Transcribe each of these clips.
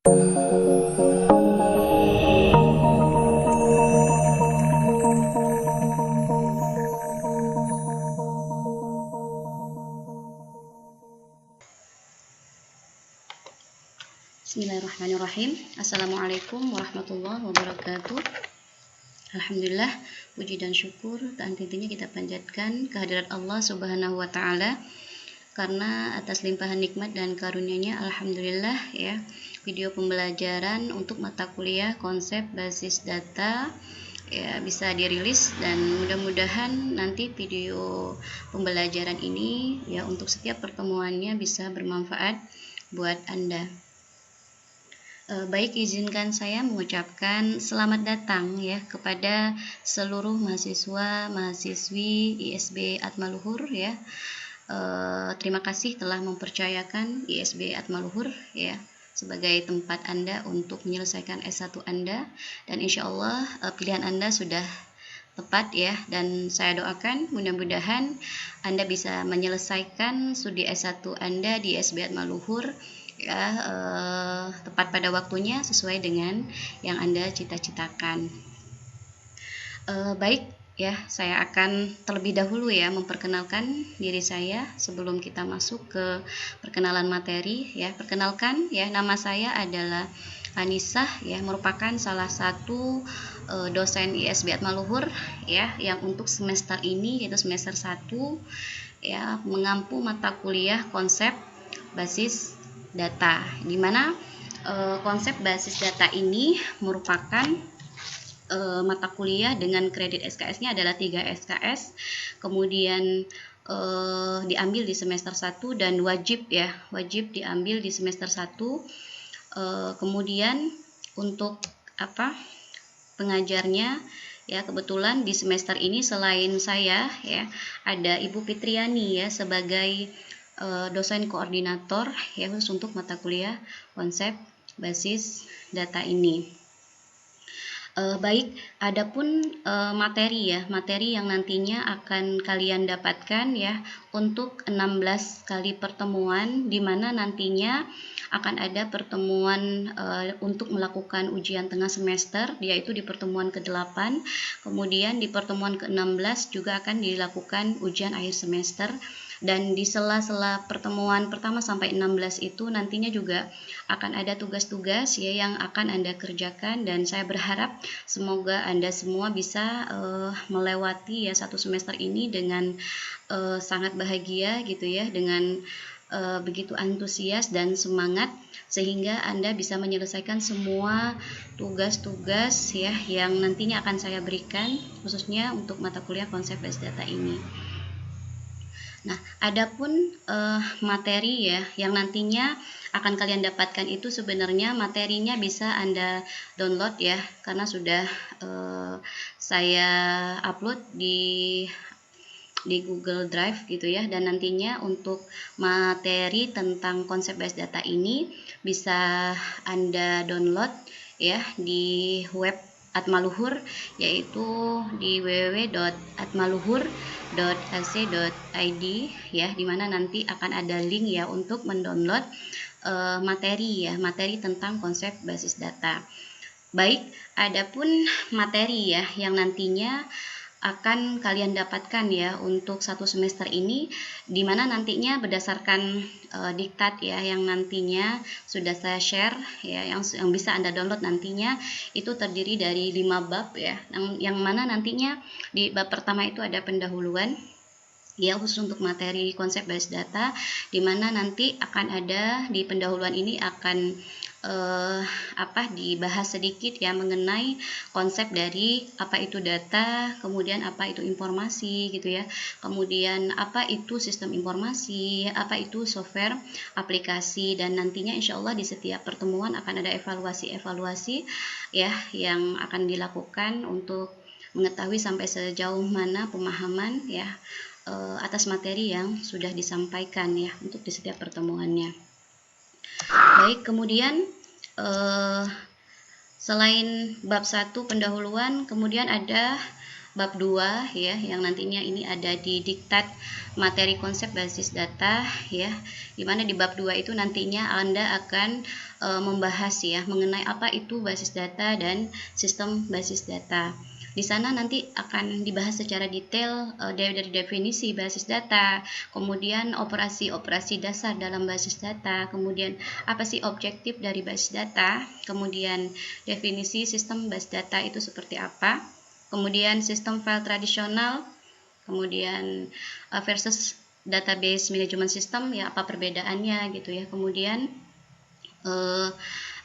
Bismillahirrahmanirrahim. Assalamualaikum warahmatullahi wabarakatuh. Alhamdulillah, puji dan syukur tak henti-hentinya kita panjatkan kehadirat Allah Subhanahu wa taala, karena atas limpahan nikmat dan karunia-Nya alhamdulillah ya, video pembelajaran untuk mata kuliah konsep basis data ya bisa dirilis, dan mudah-mudahan nanti video pembelajaran ini ya untuk setiap pertemuannya bisa bermanfaat buat Anda. Baik, izinkan saya mengucapkan selamat datang ya kepada seluruh mahasiswa-mahasiswi ISB Atmaluhur ya. Terima kasih telah mempercayakan ISB Atmaluhur ya sebagai tempat Anda untuk menyelesaikan S1 Anda, dan insya Allah pilihan Anda sudah tepat ya, dan saya doakan mudah-mudahan Anda bisa menyelesaikan studi S1 Anda di ISB Atmaluhur ya, tepat pada waktunya sesuai dengan yang Anda cita-citakan. Baik ya, saya akan terlebih dahulu ya memperkenalkan diri saya sebelum kita masuk ke perkenalan materi ya. Perkenalkan ya, nama saya adalah Anisah ya, merupakan salah satu dosen ISB Atmaluhur ya, yang untuk semester ini yaitu semester 1 ya, mengampu mata kuliah konsep basis data, di mana konsep basis data ini merupakan mata kuliah dengan kredit SKS-nya adalah 3 SKS, kemudian diambil di semester 1 dan wajib diambil di semester 1. Kemudian untuk pengajarnya ya, kebetulan di semester ini selain saya ya ada Ibu Fitriani ya sebagai dosen koordinator ya khusus untuk mata kuliah konsep basis data ini. Baik, adapun materi yang nantinya akan kalian dapatkan ya untuk 16 kali pertemuan, di mana nantinya akan ada pertemuan untuk melakukan ujian tengah semester, yaitu di pertemuan ke-8, kemudian di pertemuan ke-16 juga akan dilakukan ujian akhir semester, dan di sela-sela pertemuan pertama sampai 16 itu nantinya juga akan ada tugas-tugas ya yang akan Anda kerjakan, dan saya berharap semoga Anda semua bisa melewati ya satu semester ini dengan sangat bahagia gitu ya, dengan begitu antusias dan semangat, sehingga Anda bisa menyelesaikan semua tugas-tugas ya yang nantinya akan saya berikan khususnya untuk mata kuliah konsep basis data ini. Nah, adapun materi ya yang nantinya akan kalian dapatkan itu sebenarnya materinya bisa Anda download ya, karena sudah saya upload di Google Drive gitu ya, dan nantinya untuk materi tentang konsep basis data ini bisa Anda download ya di web Atmaluhur, yaitu di www.atmaluhur.ac.id ya, dimana nanti akan ada link ya untuk mendownload materi tentang konsep basis data. Baik, adapun materi ya yang nantinya akan kalian dapatkan ya untuk satu semester ini, di mana nantinya berdasarkan diktat ya yang nantinya sudah saya share ya, yang bisa Anda download nantinya, itu terdiri dari 5 bab ya, yang mana nantinya di bab pertama itu ada pendahuluan ya khusus untuk materi konsep basis data, di mana nanti akan ada di pendahuluan ini akan dibahas sedikit ya mengenai konsep dari apa itu data, kemudian apa itu informasi gitu ya, kemudian apa itu sistem informasi, apa itu software aplikasi, dan nantinya insya Allah di setiap pertemuan akan ada evaluasi ya yang akan dilakukan untuk mengetahui sampai sejauh mana pemahaman ya atas materi yang sudah disampaikan ya untuk di setiap pertemuannya. Baik, kemudian selain bab 1 pendahuluan, kemudian ada bab 2 ya, yang nantinya ini ada di diktat materi konsep basis data ya, dimana di bab 2 itu nantinya Anda akan membahas ya mengenai apa itu basis data dan sistem basis data. Di sana nanti akan dibahas secara detail dari definisi basis data, kemudian operasi-operasi dasar dalam basis data, kemudian apa sih objektif dari basis data, kemudian definisi sistem basis data itu seperti apa, kemudian sistem file tradisional, kemudian versus database management system ya, apa perbedaannya gitu ya, kemudian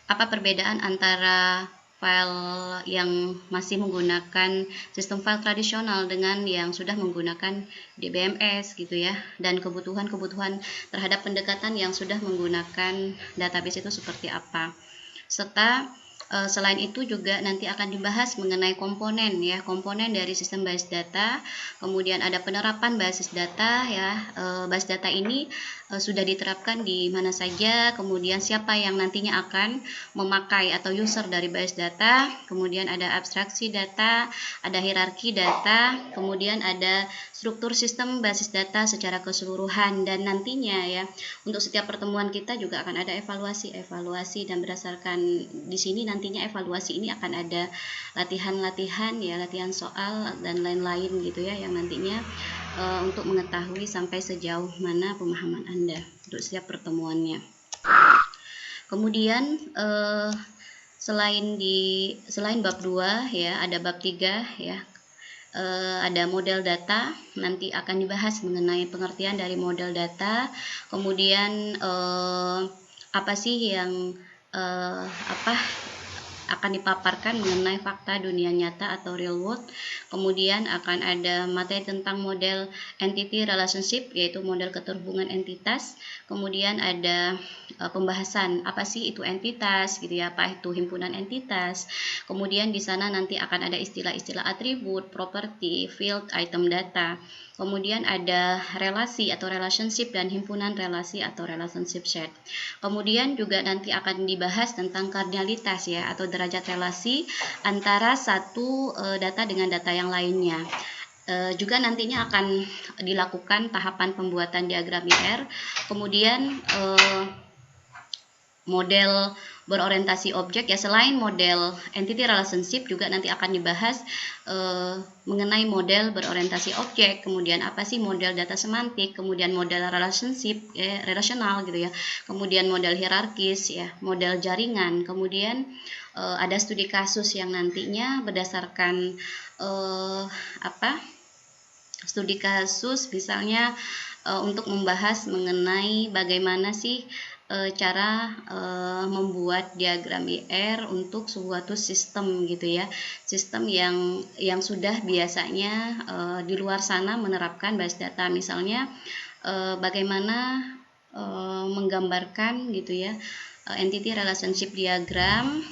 apa perbedaan antara file yang masih menggunakan sistem file tradisional dengan yang sudah menggunakan DBMS gitu ya, dan kebutuhan-kebutuhan terhadap pendekatan yang sudah menggunakan database itu seperti apa. Serta selain itu juga nanti akan dibahas mengenai komponen ya, komponen dari sistem basis data, kemudian ada penerapan basis data ya, basis data ini sudah diterapkan di mana saja, kemudian siapa yang nantinya akan memakai atau user dari basis data, kemudian ada abstraksi data, ada hierarki data, kemudian ada struktur sistem basis data secara keseluruhan, dan nantinya ya untuk setiap pertemuan kita juga akan ada evaluasi dan berdasarkan di sini nantinya evaluasi ini akan ada latihan-latihan ya, latihan soal dan lain-lain gitu ya, yang nantinya untuk mengetahui sampai sejauh mana pemahaman Anda untuk setiap pertemuannya. Kemudian selain bab 2 ya, ada bab 3 ya. Ada model data, nanti akan dibahas mengenai pengertian dari model data, kemudian apa sih yang akan dipaparkan mengenai fakta dunia nyata atau real world. Kemudian akan ada materi tentang model entity relationship, yaitu model keterhubungan entitas. Kemudian ada pembahasan apa sih itu entitas gitu ya, apa itu himpunan entitas. Kemudian di sana nanti akan ada istilah-istilah atribut, properti, field, item data. Kemudian ada relasi atau relationship dan himpunan relasi atau relationship set. Kemudian juga nanti akan dibahas tentang kardinalitas ya, atau derajat relasi antara satu data dengan data yang lainnya. Juga nantinya akan dilakukan tahapan pembuatan diagram IR, kemudian model berorientasi objek ya. Selain model entity relationship juga nanti akan dibahas mengenai model berorientasi objek, kemudian apa sih model data semantik, kemudian model relationship relasional gitu ya, kemudian model hierarkis ya, model jaringan, kemudian ada studi kasus yang nantinya berdasarkan studi kasus misalnya untuk membahas mengenai bagaimana sih cara membuat diagram IR untuk suatu sistem gitu ya, sistem yang sudah biasanya di luar sana menerapkan basis data, misalnya bagaimana menggambarkan gitu ya entity relationship diagram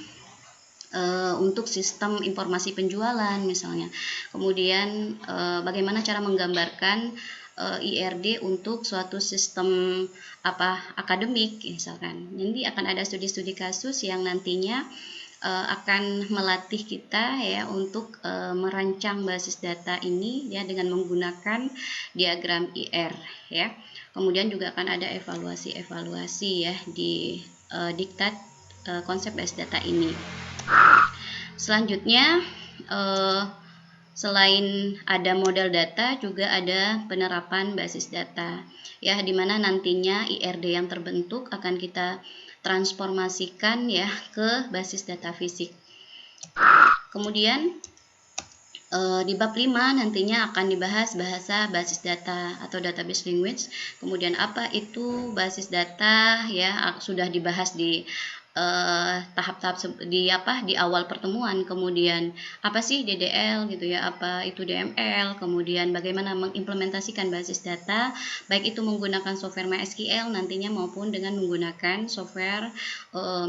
untuk sistem informasi penjualan misalnya, kemudian bagaimana cara menggambarkan IRD untuk suatu sistem akademik misalkan. Nanti akan ada studi-studi kasus yang nantinya akan melatih kita ya untuk merancang basis data ini ya dengan menggunakan diagram IR ya. Kemudian juga akan ada evaluasi ya di diktat konsep basis data ini. Selanjutnya selain ada model data juga ada penerapan basis data ya, dimana nantinya IRD yang terbentuk akan kita transformasikan ya ke basis data fisik. Kemudian di bab 5 nantinya akan dibahas bahasa basis data atau database language. Kemudian apa itu basis data ya, sudah dibahas di tahap-tahap di awal pertemuan. Kemudian apa sih DDL gitu ya, apa itu DML, kemudian bagaimana mengimplementasikan basis data baik itu menggunakan software MySQL nantinya maupun dengan menggunakan software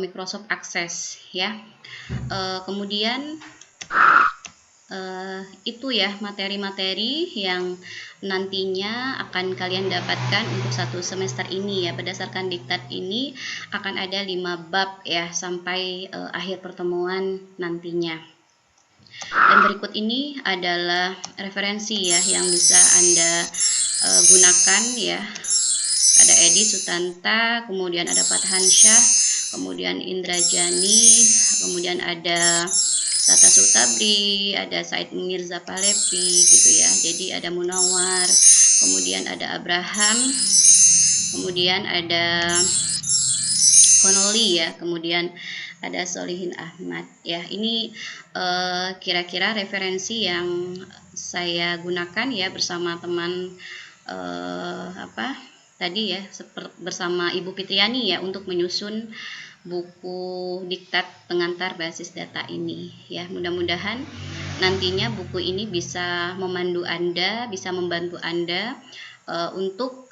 Microsoft Access ya. Kemudian itu ya materi-materi yang nantinya akan kalian dapatkan untuk satu semester ini ya. Berdasarkan diktat ini akan ada 5 bab ya sampai akhir pertemuan nantinya. Dan berikut ini adalah referensi ya yang bisa Anda gunakan ya. Ada Edi Sutanta, kemudian ada Fathan Syah, kemudian Indrajani, kemudian ada Tata Sutabri, ada Said Mirza Palevi gitu ya. Jadi ada Munawar, kemudian ada Abraham, kemudian ada Konoli ya, kemudian ada Solihin Ahmad ya. Ini kira-kira referensi yang saya gunakan ya bersama teman tadi ya, bersama Ibu Fitriani ya, untuk menyusun buku diktat pengantar basis data ini ya. Mudah-mudahan nantinya buku ini bisa memandu Anda, bisa membantu Anda untuk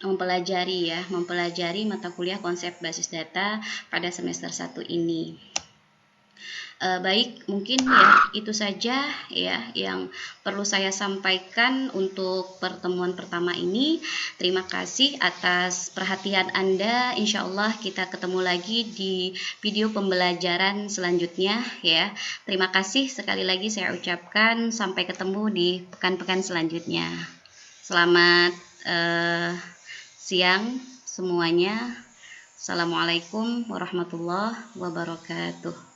mempelajari mata kuliah konsep basis data pada semester 1 ini. Baik, mungkin ya itu saja ya yang perlu saya sampaikan untuk pertemuan pertama ini. Terima kasih atas perhatian Anda. Insya Allah kita ketemu lagi di video pembelajaran selanjutnya ya. Terima kasih sekali lagi saya ucapkan, sampai ketemu di pekan-pekan selanjutnya. Selamat siang semuanya. Assalamualaikum warahmatullahi wabarakatuh.